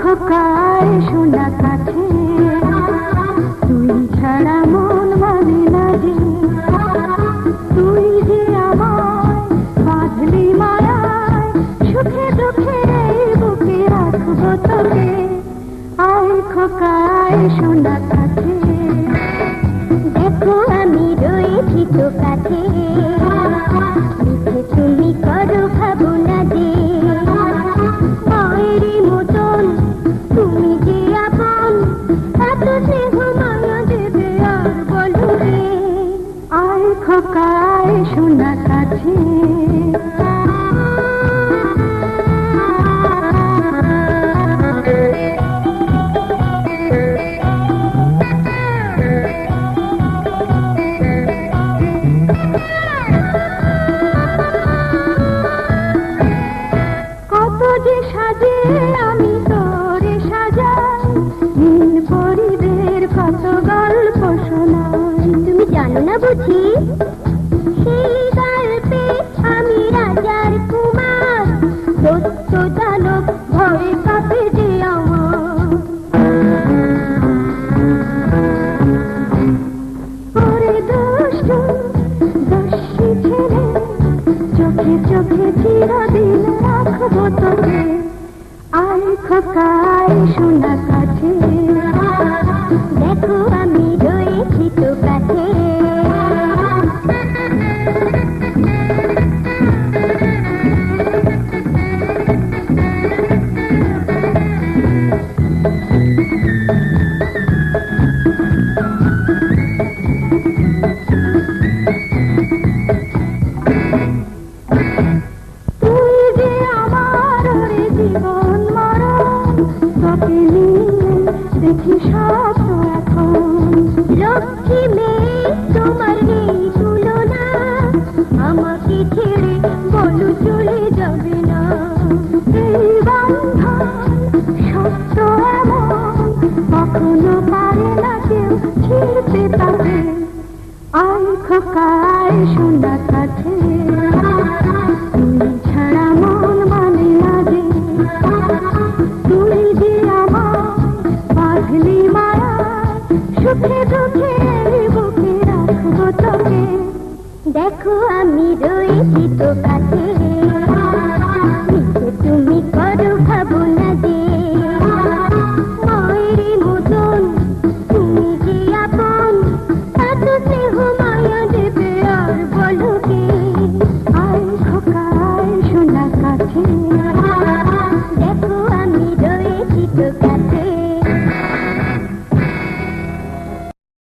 খোকায় সোনা কাছে তুই ছাড়া মন মানে না যে, তুই যে আমায় বাঁধলি মায়ায়, সুখে দুঃখে বুকে রাখবো তোকে। আয় খোকায় সোনা কাছে, দেখো আমি রয়েছি তো কাছে, তুমি করো ভাবনা যে মায়েরই মতন তুমি যে আপন, এত স্নেহ মায়া দেবে আর বলো রে। আয় খোকায় সোনা কাছে। কত যে সাজে আমি তোরে সাজাই, নীল পরিদের কত গল্প শোনাই। তুমি জানো না বুঝি সেই গল্পে আমি রাজার কুমার, দত্ত দানব ভয়ে কাঁপে যে আমার। ওরে দুষ্ট দস্যি ছেলে, চোখে চোখে চিরদিন রাখবো তোকে। আয় খোকায় সোনা কাছে, দেখো আমি রয়েছি তো কাছে। তুই যে আমার ওরে জীবন মরণ, তোকে নিয়ে দেখি স্বপ্ন এখন। লক্ষ্মী মেয়ে তোমার নেই তুলনা, আমাকে ছেড়ে বলো চলে যাবে না। এই বন্ধন সত্য এমন, কখনো পারে না কেউ ছিঁড়তে তাকে। আয় খোকায় সোনা কাছে, তুই ছাড়া মন মানে না যে, তুই যে আমার বাঁধলি মায়ায়, সুখে দুঃখে বুকে রাখবো তোকে। দেখো আমি রয়েছি তো কাছে, তুমি করো ভাবনা যে মায়েরই মতন তুমি যে আপন, এত স্নেহ মায়া দেবে আর বলো কে। আয় খোকায় সোনা কাছে, দেখো আমি রয়েছি তো কাছে।